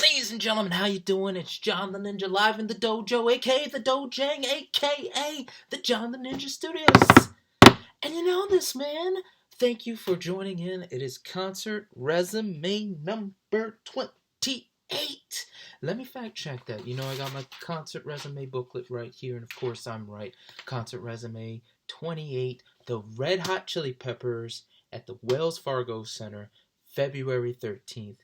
Ladies and gentlemen, how you doing? It's John the Ninja live in the dojo, aka the Dojang, aka the John the Ninja Studios. And you know this, man. Thank you for joining in. It is concert resume number 28. Let me fact check that. You know, I got my concert resume booklet right here, and of course I'm right. Concert resume 28, the Red Hot Chili Peppers at the Wells Fargo Center, February 13th.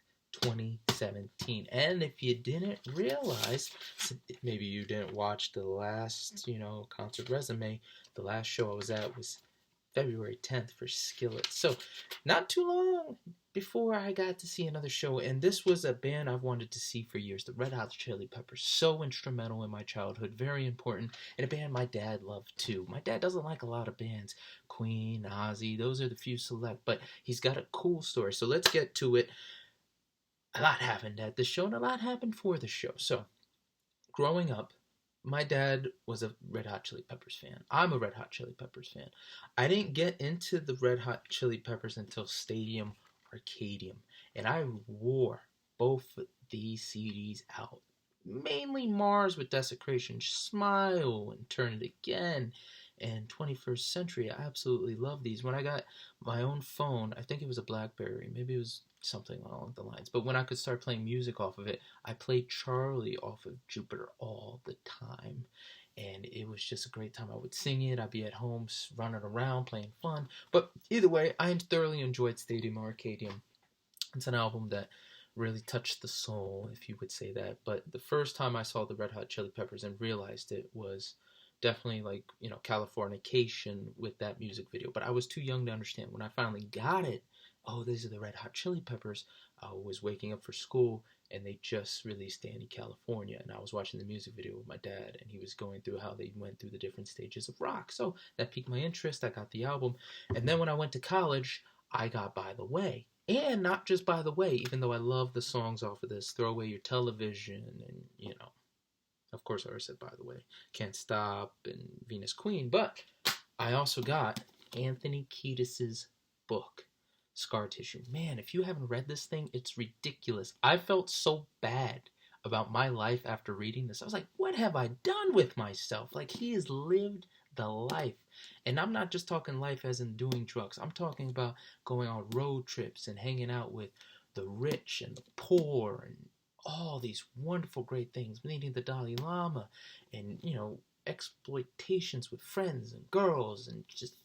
2017. And if you didn't realize, maybe you didn't watch the last, concert resume, the last show I was at was February 10th for Skillet. So not too long before I got to see another show, and this was a band I've wanted to see for years, the Red Hot Chili Peppers. So instrumental in my childhood, very important, and a band my dad loved too. My dad doesn't like a lot of bands, Queen, Ozzy, those are the few select, but he's got a cool story. So let's get to it. A lot happened at the show, and a lot happened for the show. So, growing up, my dad was a Red Hot Chili Peppers fan. I'm a Red Hot Chili Peppers fan. I didn't get into the Red Hot Chili Peppers until Stadium Arcadium, and I wore both these CDs out. Mainly Mars with Desecration, Smile, and Turn It Again, and 21st Century. I absolutely love these. When I got my own phone, I think it was a BlackBerry, maybe it was something along the lines, but when I could start playing music off of it, I played Charlie off of Jupiter all the time, and it was just a great time. I would sing it, I'd be at home running around playing fun, but either way, I thoroughly enjoyed Stadium Arcadium. It's an album that really touched the soul, if you would say that. But the first time I saw the Red Hot Chili Peppers and realized it was definitely like, Californication with that music video. But I was too young to understand. When I finally got it, oh, these are the Red Hot Chili Peppers, I was waking up for school and they just released Danny California, and I was watching the music video with my dad, and he was going through how they went through the different stages of rock. So that piqued my interest. I got the album. And then when I went to college, I got By the Way. And not just By the Way, even though I love the songs off of this, Throw Away Your Television, and, of course I already said By the Way, Can't Stop, and Venus Queen, but I also got Anthony Kiedis's book, Scar Tissue. Man, if you haven't read this thing, it's ridiculous. I felt so bad about my life after reading this. I was like, what have I done with myself? Like, he has lived the life. And I'm not just talking life as in doing drugs. I'm talking about going on road trips and hanging out with the rich and the poor and all these wonderful great things, meeting the Dalai Lama and, exploitations with friends and girls and just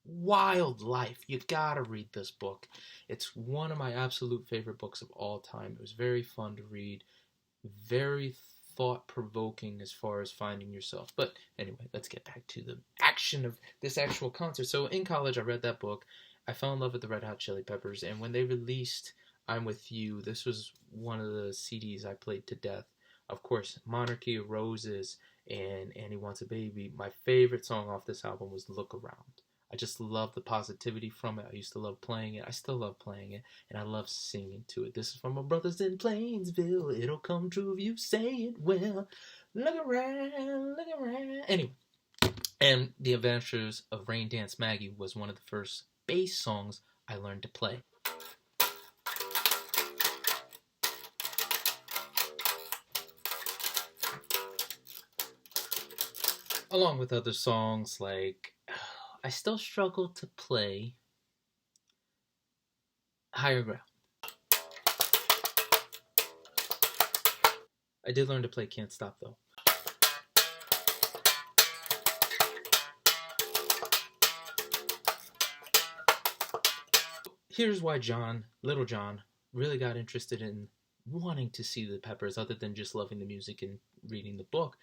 wild life. You gotta read this book. It's one of my absolute favorite books of all time. It was very fun to read, very thought-provoking as far as finding yourself. But anyway, let's get back to the action of this actual concert. So in college, I read that book. I fell in love with the Red Hot Chili Peppers, and when they released I'm With You, this was one of the CDs I played to death. Of course, Monarchy of Roses and Annie Wants a Baby. My favorite song off this album was Look Around. I just love the positivity from it. I used to love playing it. I still love playing it. And I love singing to it. This is from my brothers in Plainsville. It'll come true if you say it well. Look around, look around. Anyway. And The Adventures of Rain Dance Maggie was one of the first bass songs I learned to play. Along with other songs like, I still struggle to play Higher Ground. I did learn to play Can't Stop, though. Here's why Little John, really got interested in wanting to see the Peppers, other than just loving the music and reading the book.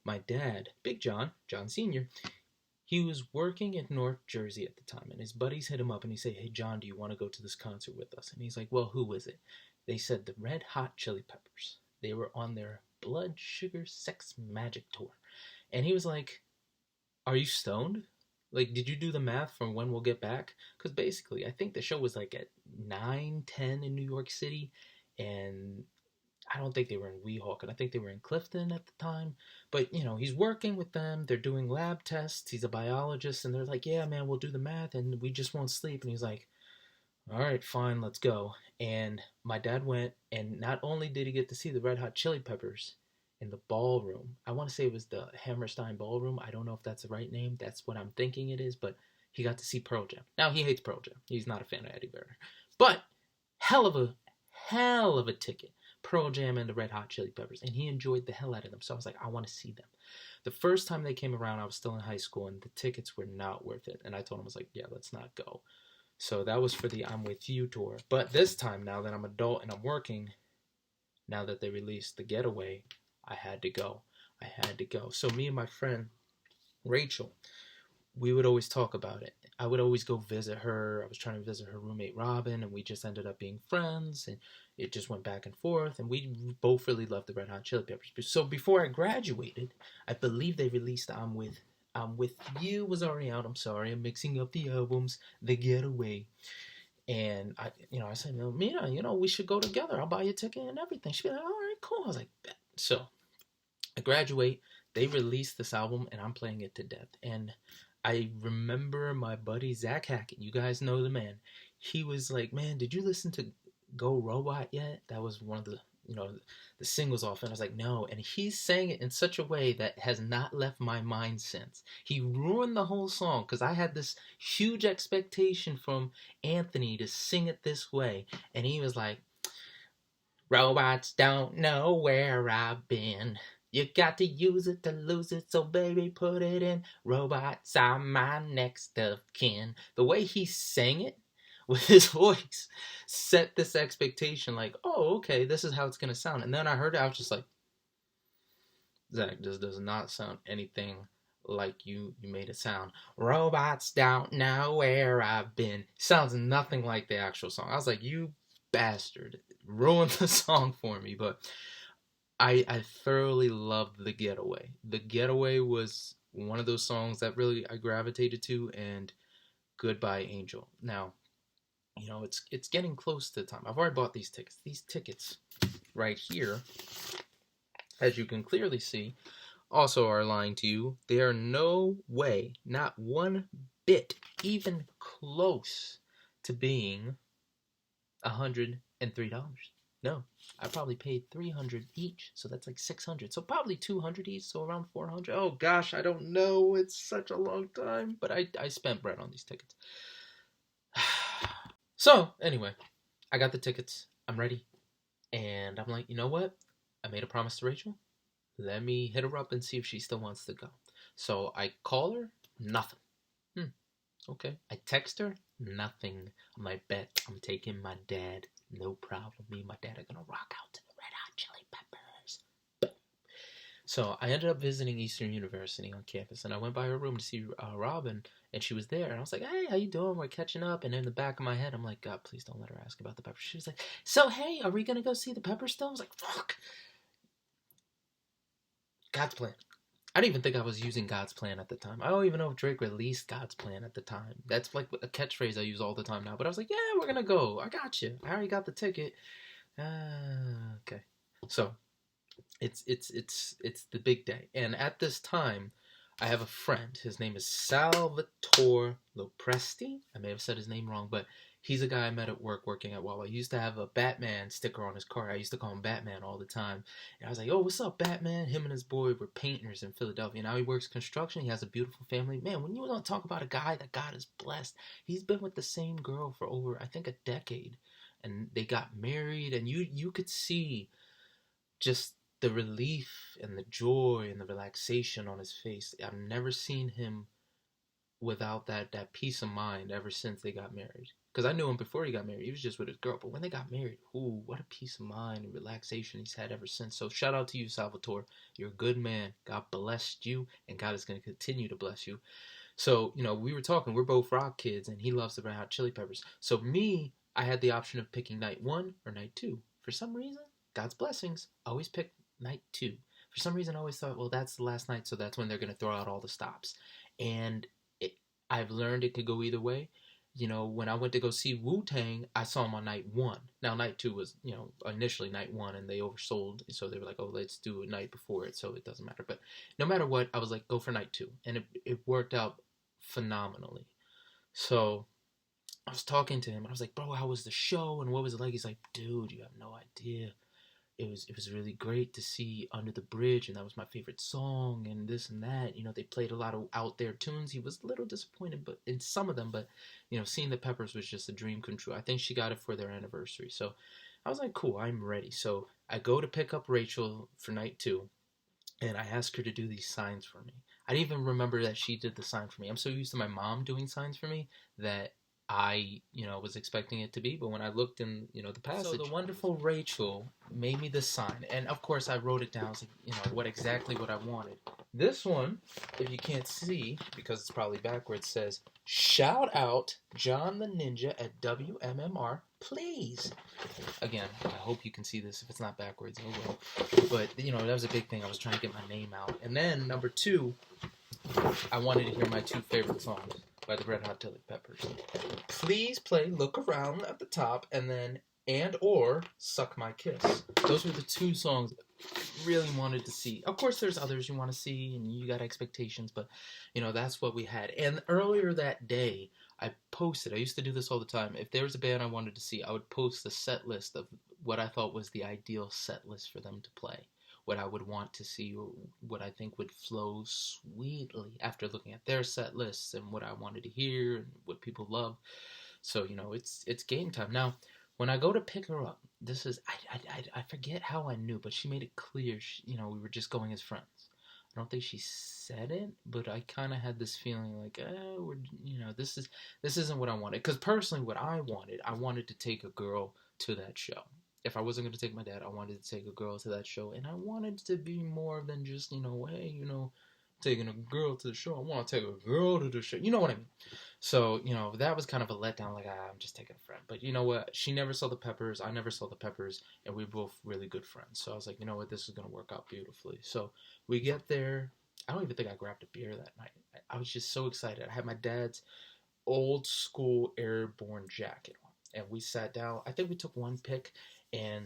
My dad, Big John Sr., he was working in North Jersey at the time, and his buddies hit him up, and he said, hey, John, do you want to go to this concert with us? And he's like, well, who is it? They said the Red Hot Chili Peppers. They were on their Blood Sugar Sex Magic tour. And he was like, are you stoned? Like, did you do the math from when we'll get back? Because basically, I think the show was like at 9:10 in New York City, and I don't think they were in Weehawken. I think they were in Clifton at the time. But, he's working with them. They're doing lab tests. He's a biologist. And they're like, yeah, man, we'll do the math and we just won't sleep. And he's like, All right, fine, let's go. And my dad went, and not only did he get to see the Red Hot Chili Peppers in the ballroom, I want to say it was the Hammerstein Ballroom. I don't know if that's the right name. That's what I'm thinking it is, but he got to see Pearl Jam. Now, he hates Pearl Jam. He's not a fan of Eddie Vedder. But hell of a hell of a ticket. Pearl Jam and the Red Hot Chili Peppers, and he enjoyed the hell out of them. So I was like, I want to see them. The first time they came around, I was still in high school, and the tickets were not worth it. And I told him, I was like, yeah, let's not go. So that was for the I'm With You tour. But this time, now that I'm adult and I'm working, now that they released the Getaway, I had to go. I had to go. So me and my friend Rachel, we would always talk about it. I would always go visit her. I was trying to visit her roommate Robin, and we just ended up being friends, and it just went back and forth, and we both really loved the Red Hot Chili Peppers. So before I graduated, I believe they released I'm With You was already out. I'm sorry, I'm mixing up the albums. The Getaway. And I said, well, Mina, we should go together. I'll buy you a ticket and everything. She'd be like, all right, cool. I was like, bet. So I graduate. They released this album, and I'm playing it to death. And I remember my buddy Zach Hackett. You guys know the man. He was like, man, did you listen to Go Robot yet? That was one of the singles off. And I was like, no. And he sang it in such a way that has not left my mind since. He ruined the whole song because I had this huge expectation from Anthony to sing it this way. And he was like, robots don't know where I've been. You got to use it to lose it, so baby, put it in. Robots are my next of kin. The way he sang it with his voice set this expectation like, oh, okay, this is how it's going to sound. And then I heard it, I was just like, Zach, this does not sound anything like you made it sound. Robots don't know where I've been. Sounds nothing like the actual song. I was like, you bastard. Ruined the song for me, but I thoroughly loved The Getaway. The Getaway was one of those songs that really I gravitated to, and Goodbye Angel. Now, it's getting close to the time. I've already bought these tickets. These tickets right here, as you can clearly see, also are lying to you. They are no way, not one bit, even close to being $103. No, I probably paid $300 each, so that's like $600. So probably $200 each, so around $400. Oh gosh, I don't know. It's such a long time, but I spent bread on these tickets. So anyway, I got the tickets. I'm ready, and I'm like, you know what? I made a promise to Rachel. Let me hit her up and see if she still wants to go. So I call her. Nothing. Okay. I text her. Nothing. I'm like, bet I'm taking my dad. No problem. Me and my dad are gonna rock out to the Red Hot Chili Peppers. So I ended up visiting Eastern University on campus, and I went by her room to see Robin, and she was there. And I was like, hey, how you doing? We're catching up. And in the back of my head, I'm like, God, please don't let her ask about the Peppers. She was like, so hey, are we gonna go see the Peppers still? I was like, fuck. God's plan. I didn't even think I was using God's plan at the time. I don't even know if Drake released God's plan at the time. That's like a catchphrase I use all the time now. But I was like, yeah, we're going to go. I got you. I already got the ticket. Okay. So it's the big day. And at this time, I have a friend. His name is Salvatore Lopresti. I may have said his name wrong, but he's a guy I met at work working at Wawa. He used to have a Batman sticker on his car. I used to call him Batman all the time. And I was like, oh, what's up, Batman? Him and his boy were painters in Philadelphia. Now he works construction. He has a beautiful family. Man, when you want to talk about a guy that God has blessed, he's been with the same girl for over, I think, a decade. And they got married, and you could see just the relief and the joy and the relaxation on his face. I've never seen him without that peace of mind ever since they got married. Because I knew him before he got married. He was just with his girl. But when they got married, ooh, what a peace of mind and relaxation he's had ever since. So shout out to you, Salvatore. You're a good man. God blessed you, and God is going to continue to bless you. So, we were talking. We're both rock kids, and he loves the Red Hot Chili Peppers. So me, I had the option of picking night 1 or night 2. For some reason, God's blessings, I always picked night 2. For some reason, I always thought, well, that's the last night, so that's when they're going to throw out all the stops. And I've learned it could go either way. When I went to go see Wu-Tang, I saw them on night 1. Now, night 2 was, initially night 1, and they oversold, so they were like, oh, let's do a night before it, so it doesn't matter. But no matter what, I was like, go for night 2. And it worked out phenomenally. So I was talking to him. I was like, bro, how was the show? And what was it like? He's like, dude, you have no idea. It was really great to see Under the Bridge, and that was my favorite song, and this and that. They played a lot of out there tunes. He was a little disappointed, but in some of them, but seeing the Peppers was just a dream come true. I think she got it for their anniversary, so I was like, cool, I'm ready. So I go to pick up Rachel for night 2, and I ask her to do these signs for me. I didn't even remember that she did the sign for me. I'm so used to my mom doing signs for me that I, was expecting it to be. But when I looked in, the passage, so the wonderful Rachel made me this sign, and of course I wrote it down. I was like, what I wanted. This one, if you can't see because it's probably backwards, says "Shout out John the Ninja at WMMR, please." Again, I hope you can see this. If it's not backwards, oh well. But that was a big thing. I was trying to get my name out. And then number 2, I wanted to hear my 2 favorite songs by the Red Hot Chili Peppers. Please play "Look Around" at the top, and then or "Suck My Kiss." Those were the 2 songs I really wanted to see. Of course, there's others you want to see, and you got expectations, but that's what we had. And earlier that day, I posted. I used to do this all the time. If there was a band I wanted to see, I would post the set list of what I thought was the ideal set list for them to play. What I would want to see, or what I think would flow sweetly after looking at their set lists and what I wanted to hear and what people love. So it's game time. Now, when I go to pick her up, this is I forget how I knew, but she made it clear. We were just going as friends. I don't think she said it, but I kind of had this feeling like, this isn't what I wanted. Because personally, what I wanted to take a girl to that show. If I wasn't going to take my dad, I wanted to take a girl to that show. And I wanted to be more than just, hey, taking a girl to the show. I want to take a girl to the show. You know what I mean? So, that was kind of a letdown. Like, I'm just taking a friend. But you know what? She never saw the Peppers. I never saw the Peppers. And we were both really good friends. So I was like, you know what? This is going to work out beautifully. So we get there. I don't even think I grabbed a beer that night. I was just so excited. I had my dad's old school airborne jacket on. And we sat down. I think we took one pick. And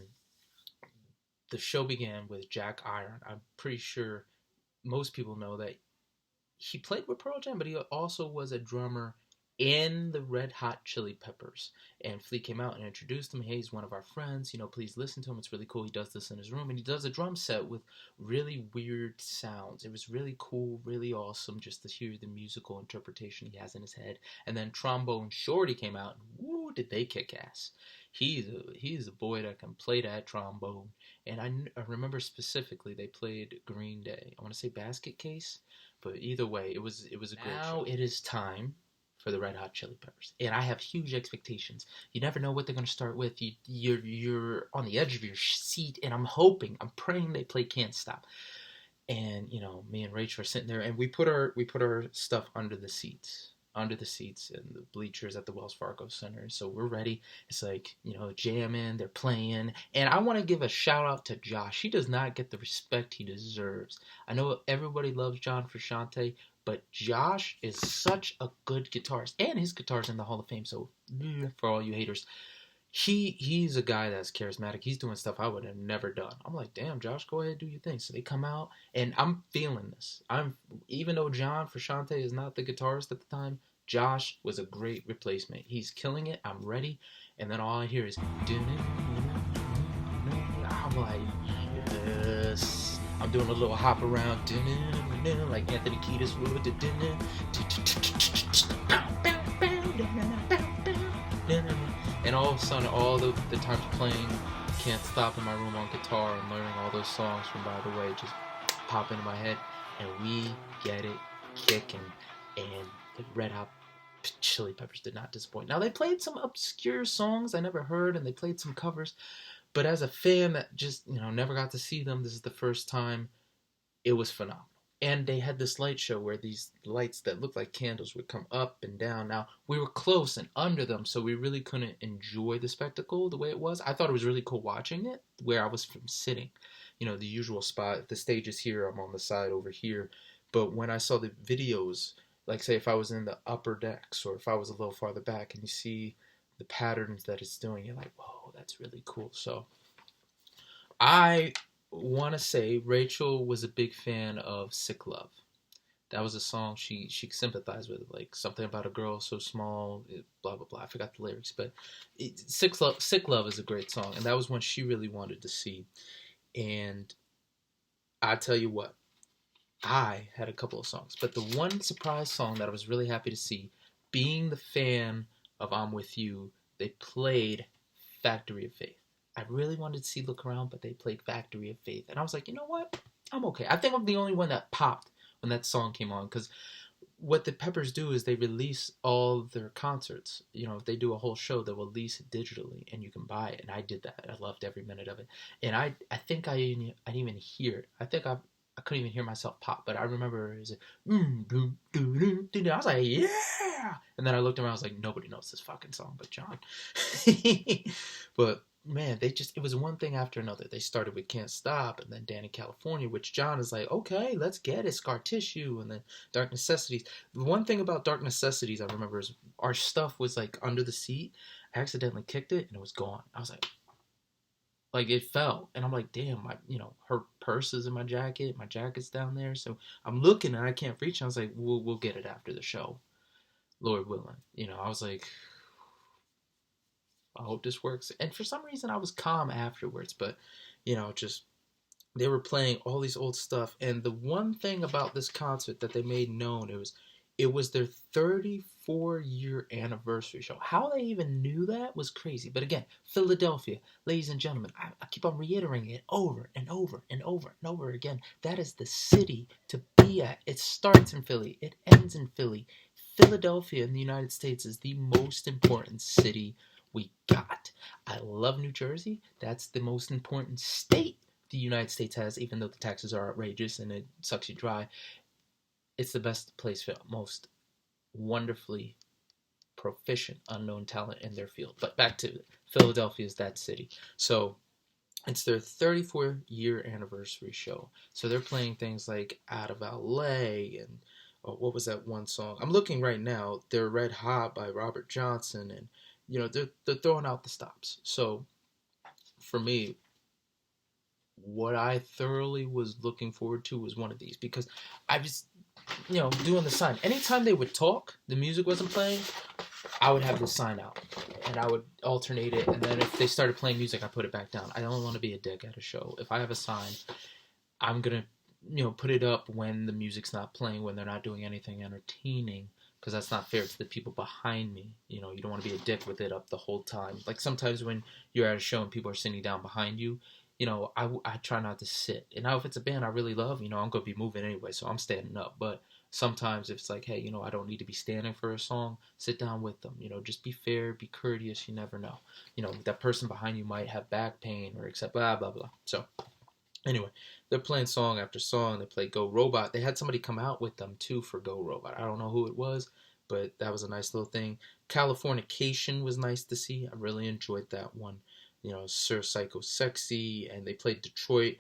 the show began with Jack Iron. I'm pretty sure most people know that he played with Pearl Jam, but he also was a drummer in the Red Hot Chili Peppers. And Flea came out and introduced him. Hey, he's one of our friends. Please listen to him. It's really cool. He does this in his room. And he does a drum set with really weird sounds. It was really cool, really awesome just to hear the musical interpretation he has in his head. And then Trombone Shorty came out, and woo, did they kick ass. He's a boy that can play that trombone. And I remember specifically they played Green Day. I want to say Basket Case, but either way, it was a great show. Now it is time for the Red Hot Chili Peppers, and I have huge expectations. You never know what they're going to start with. You're on the edge of your seat, and I'm praying they play Can't Stop. And me and Rachel are sitting there, and we put our stuff under the seats and the bleachers at the Wells Fargo Center. So we're ready. It's like, jamming, they're playing. And I want to give a shout out to Josh. He does not get the respect he deserves. I know everybody loves John Frusciante, but Josh is such a good guitarist. And his guitar's in the Hall of Fame, so for all you haters. He's a guy that's charismatic. He's doing stuff I would have never done. I'm like, damn, Josh, go ahead, do your thing. So they come out, and I'm feeling this. Even though John Frusciante is not the guitarist at the time, Josh was a great replacement. He's killing it. I'm ready. And then all I hear is, I'm like, yes. I'm doing a little hop around, like Anthony Kiedis would. And all of a sudden, all the times playing Can't Stop in my room on guitar and learning all those songs from By the Way just pop into my head, and we get it kicking. And the Red Hot Chili Peppers did not disappoint. Now, they played some obscure songs I never heard, and they played some covers, but as a fan that just, never got to see them, this is the first time, it was phenomenal. And they had this light show where these lights that looked like candles would come up and down. Now, we were close and under them, so we really couldn't enjoy the spectacle the way it was. I thought it was really cool watching it, where I was from sitting. The usual spot. The stage is here. I'm on the side over here. But when I saw the videos, like say if I was in the upper decks or if I was a little farther back and you see the patterns that it's doing, you're like, whoa, that's really cool. So I want to say Rachel was a big fan of Sick Love. That was a song she sympathized with, like something about a girl so small, blah blah blah. I forgot the lyrics, but Sick Love is a great song, and that was one she really wanted to see. And I tell you what, I had a couple of songs, but the one surprise song that I was really happy to see, being the fan of I'm With You, they played Factory of Faith. I really wanted to see Look Around, but they played Factory of Faith. And I was like, you know what? I'm okay. I think I'm the only one that popped when that song came on, because what the Peppers do is they release all their concerts. You know, if they do a whole show, they'll release it digitally, and you can buy it. And I did that. I loved every minute of it. And I think I didn't even hear it. I couldn't even hear myself pop, but I remember it was like, I was like, yeah. And then I looked around. I was like, nobody knows this fucking song but John. But man, it was one thing after another. They started with Can't Stop, and then Danny California, which John is like, okay, let's get it, Scar Tissue, and then Dark Necessities. The one thing about Dark Necessities I remember is our stuff was like under the seat. I accidentally kicked it, and it was gone. I was like it fell, and I'm like, damn, her purse is in my jacket's down there, so I'm looking and I can't reach. I was like, we'll get it after the show, Lord willing. I was like, I hope this works. And for some reason, I was calm afterwards. But, just they were playing all these old stuff. And the one thing about this concert that they made known, it was their 34-year anniversary show. How they even knew that was crazy. But again, Philadelphia, ladies and gentlemen, I keep on reiterating it over and over and over and over again. That is the city to be at. It starts in Philly. It ends in Philly. Philadelphia in the United States is the most important city we got. I love New Jersey. That's the most important state the United States has, even though the taxes are outrageous and it sucks you dry. It's the best place for most wonderfully proficient unknown talent in their field. But back to Philadelphia is that city. So it's their 34-year anniversary show. So they're playing things like Out of LA and what was that one song? I'm looking right now. They're Red Hot by Robert Johnson, and they're throwing out the stops. So for me, what I thoroughly was looking forward to was one of these, because I was doing the sign. Anytime they would talk, the music wasn't playing, I would have the sign out and I would alternate it, and then if they started playing music, I put it back down. I don't want to be a dick at a show. If I have a sign, I'm gonna put it up when the music's not playing, when they're not doing anything entertaining, because that's not fair to the people behind me. You don't want to be a dick with it up the whole time. Like sometimes when you're at a show and people are sitting down behind you, I try not to sit. And now if it's a band I really love, I'm going to be moving anyway, so I'm standing up. But sometimes if it's like, hey, I don't need to be standing for a song, sit down with them. Just be fair, be courteous, you never know. That person behind you might have back pain or accept blah, blah, blah. So anyway, they're playing song after song. They play Go Robot. They had somebody come out with them, too, for Go Robot. I don't know who it was, but that was a nice little thing. Californication was nice to see. I really enjoyed that one. Sir Psycho Sexy, and they played Detroit.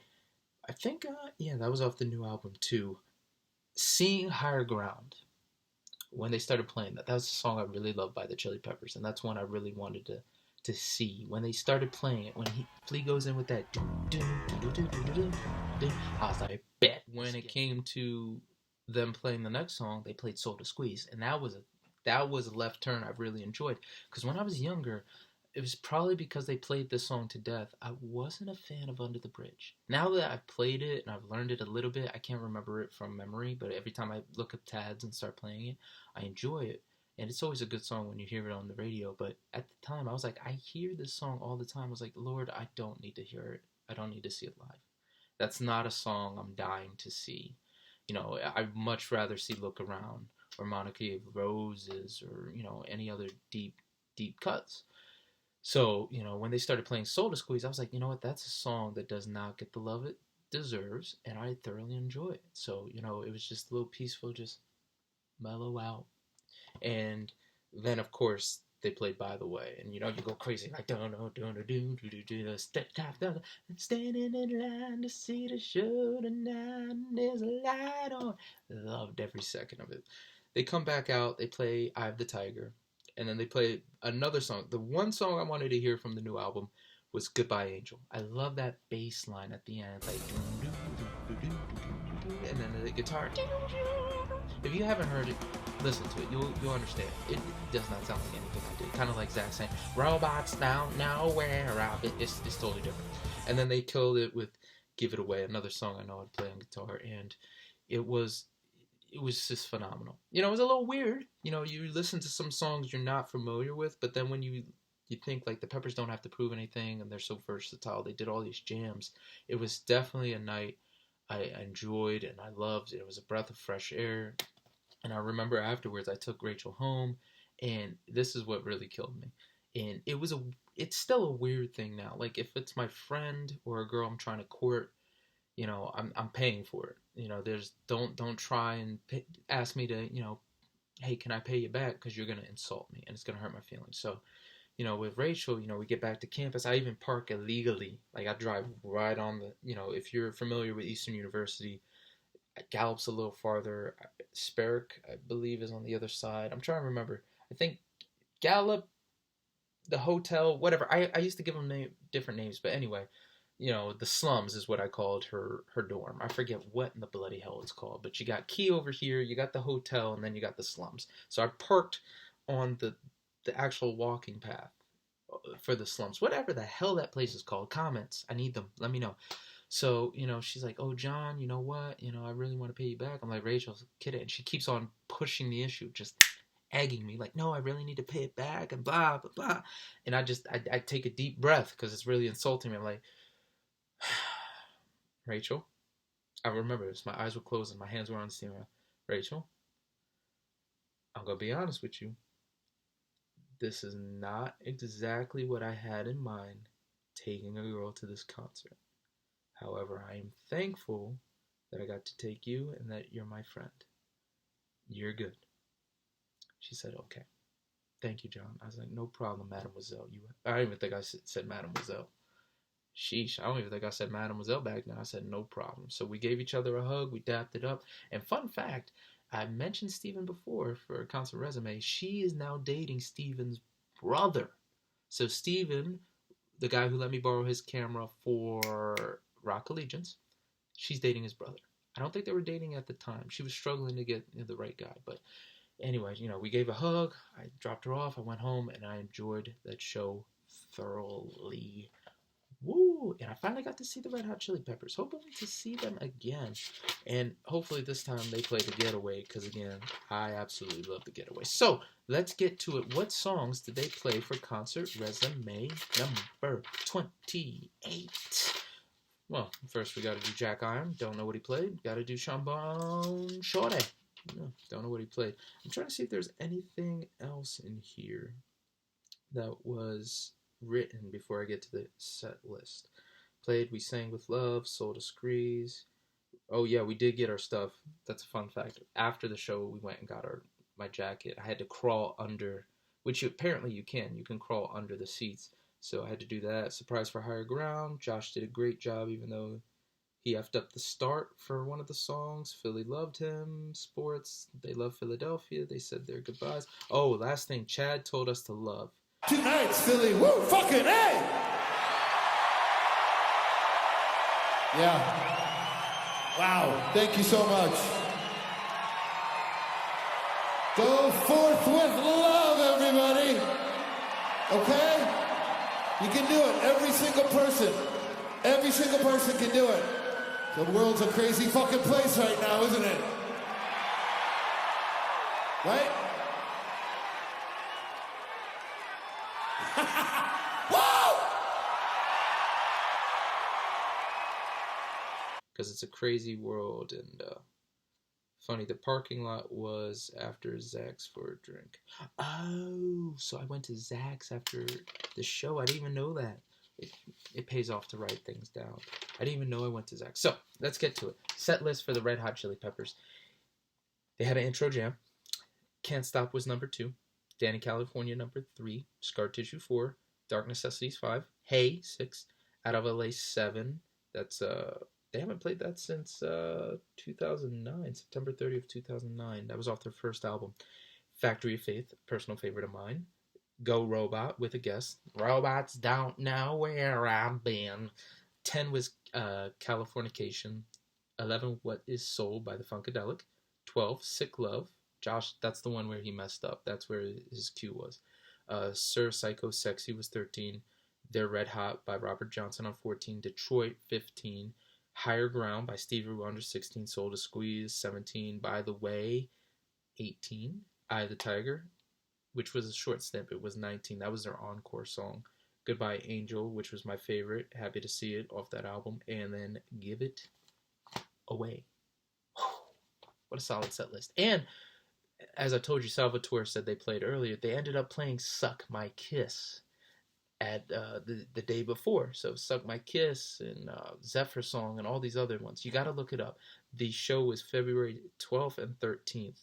I think, that was off the new album, too. Seeing Higher Ground, when they started playing that was a song I really loved by the Chili Peppers, and that's one I really wanted to see. When they started playing it, when Flea goes in with that I was like, bet. When it came to them playing the next song, they played Soul to Squeeze, and that was a left turn I really enjoyed, because when I was younger, it was probably because they played this song to death, I wasn't a fan of Under the Bridge. Now that I've played it and I've learned it a little bit, I can't remember it from memory, but every time I look up Tads and start playing it, I enjoy it. And it's always a good song when you hear it on the radio, but at the time I was like, I hear this song all the time. I was like, Lord, I don't need to hear it. I don't need to see it live. That's not a song I'm dying to see. I'd much rather see Look Around or Monica of Roses or, any other deep cuts. So, when they started playing Soul to Squeeze, I was like, you know what, that's a song that does not get the love it deserves, and I thoroughly enjoy it. So, it was just a little peaceful, just mellow out. And then, of course, they played By the Way, and, you go crazy, like, standing in line to see the show tonight, and there's a light on. Loved every second of it. They come back out, they play Eye of the Tiger, and then they play another song. The one song I wanted to hear from the new album was Goodbye Angel. I love that bass line at the end, like, and then the guitar. If you haven't heard it, listen to it. You'll understand. It does not sound like anything I did. Kind of like Zach saying, "Robots down nowhere." It's totally different. And then they killed it with "Give It Away," another song I know I'd play on guitar, and it was just phenomenal. You know, it was a little weird. You know, you listen to some songs you're not familiar with, but then when you think like the Peppers don't have to prove anything and they're so versatile, they did all these jams. It was definitely a night I enjoyed and I loved. It was a breath of fresh air. And I remember afterwards I took Rachel home, and this is what really killed me. And it's still a weird thing now. Like if it's my friend or a girl I'm trying to court, you know, I'm paying for it. You know, don't try and ask me to, you know, hey, can I pay you back, because you're gonna insult me and it's gonna hurt my feelings. So, you know, with Rachel, you know, we get back to campus. I even park illegally. Like I drive right on the, you know, if you're familiar with Eastern University, Gallup's a little farther. Sperrick, I believe, is on the other side. I'm trying to remember. I think Gallup, the hotel, whatever. I used to give them different names, but anyway, you know, the slums is what I called her dorm. I forget what in the bloody hell it's called, but you got Key over here, you got the hotel, and then you got the slums. So I parked on the actual walking path for the slums, whatever the hell that place is called. Comments, I need them. Let me know. So, you know, she's like, "Oh, John, you know what? You know, I really want to pay you back." I'm like, "Rachel, kid," and she keeps on pushing the issue, just egging me, like, "No, I really need to pay it back," and blah, blah, blah. And I take a deep breath because it's really insulting me. I'm like, "Rachel," I remember this. My eyes were closed and my hands were on the steering wheel. "Rachel, I'm going to be honest with you. This is not exactly what I had in mind taking a girl to this concert. However, I am thankful that I got to take you and that you're my friend. You're good." She said, "Okay. Thank you, John." I was like, "No problem, mademoiselle." I don't even think I said mademoiselle. Sheesh, I don't even think I said mademoiselle back then. I said, "No problem." So we gave each other a hug. We dapped it up. And fun fact, I mentioned Steven before for a concert resume. She is now dating Steven's brother. So Steven, the guy who let me borrow his camera for Rock Allegiance, she's dating his brother. I don't think they were dating at the time. She was struggling to get the right guy. But anyway, you know, we gave a hug. I dropped her off. I went home, and I enjoyed that show thoroughly. Woo! And I finally got to see the Red Hot Chili Peppers. Hoping to see them again. And hopefully this time they play the Getaway, because again, I absolutely love the Getaway. So, let's get to it. What songs did they play for concert resume number 28? Well, first we gotta do Jack Iron. Don't know what he played. Gotta do Trombone Shorty. No, don't know what he played. I'm trying to see if there's anything else in here that was written before I get to the set list. Played We Sang With Love, Soul Screes. Oh yeah, we did get our stuff. That's a fun fact. After the show, we went and got my jacket. I had to crawl under, which apparently you can. You can crawl under the seats. So I had to do that. Surprise for Higher Ground. Josh did a great job, even though he effed up the start for one of the songs. Philly loved him. Sports, they love Philadelphia. They said their goodbyes. Oh, last thing, Chad told us to love. Two nights, Philly. Woo, fucking A! Yeah. Wow, thank you so much. Go forth with love, everybody. Okay? You can do it. Every single person can do it. The world's a crazy fucking place right now, isn't it? Right? Whoa! Because it's a crazy world, and funny, the parking lot was after Zach's for a drink. Oh, so I went to Zach's after the show. I didn't even know that. It pays off to write things down. I didn't even know I went to Zach's. So, let's get to it. Set list for the Red Hot Chili Peppers. They had an intro jam. Can't Stop was number 2. Danny California number 3. Scar Tissue 4. Dark Necessities 5. Hey 6. Out of LA 7. That's they haven't played that since 2009, September 30th, 2009. That was off their first album. Factory of Faith, personal favorite of mine. Go Robot with a guest. Robots don't know where I've been. 10 was Californication. 11, What Is Soul by the Funkadelic. 12, Sick Love. Josh, that's the one where he messed up. That's where his cue was. Sir Psycho Sexy was 13. They're Red Hot by Robert Johnson on 14. Detroit, 15. Higher Ground by Stevie Wonder, 16. Soul to Squeeze, 17. By the Way, 18. Eye of the Tiger, which was a short stint. It was 19. That was their encore song. Goodbye Angel, which was my favorite. Happy to See It off that album. And then Give It Away. What a solid set list. And as I told you, Salvatore said they played earlier. They ended up playing Suck My Kiss at the day before. So Suck My Kiss and Zephyr Song and all these other ones. You got to look it up. The show was February 12th and 13th.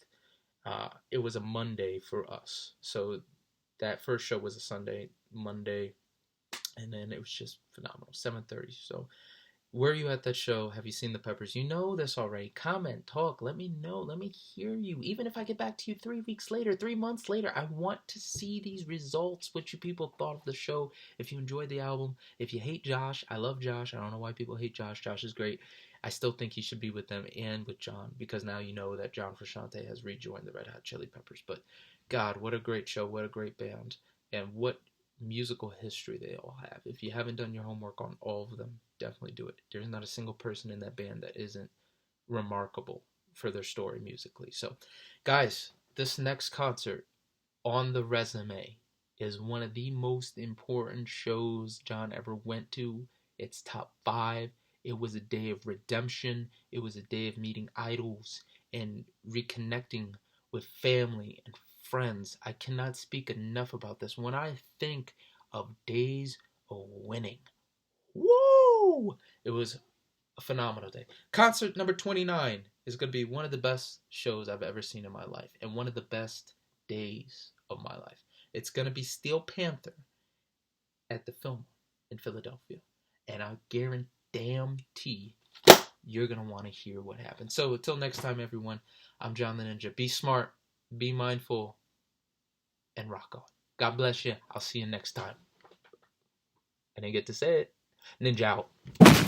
It was a Monday for us. So that first show was a Sunday, Monday, and then it was just phenomenal. 7:30. So were you at that show? Have you seen the Peppers? You know this already. Comment, talk, let me know. Let me hear you. Even if I get back to you 3 weeks later, 3 months later, I want to see these results, what you people thought of the show. If you enjoyed the album, if you hate Josh, I love Josh. I don't know why people hate Josh. Josh is great. I still think he should be with them and with John, because now you know that John Frusciante has rejoined the Red Hot Chili Peppers. But God, what a great show. What a great band. And what musical history they all have. If you haven't done your homework on all of them, definitely do it. There's not a single person in that band that isn't remarkable for their story musically. So, guys, this next concert on the resume is one of the most important shows John ever went to. It's top 5. It was a day of redemption. It was a day of meeting idols and reconnecting with family and friends. I cannot speak enough about this. When I think of days of winning, woo! It was a phenomenal day. Concert number 29 is going to be one of the best shows I've ever seen in my life and one of the best days of my life. It's going to be Steel Panther at the Fillmore in Philadelphia. And I guarantee you're going to want to hear what happened. So until next time, everyone, I'm John the Ninja. Be smart, be mindful, and rock on. God bless you. I'll see you next time. I didn't get to say it. Ninja out.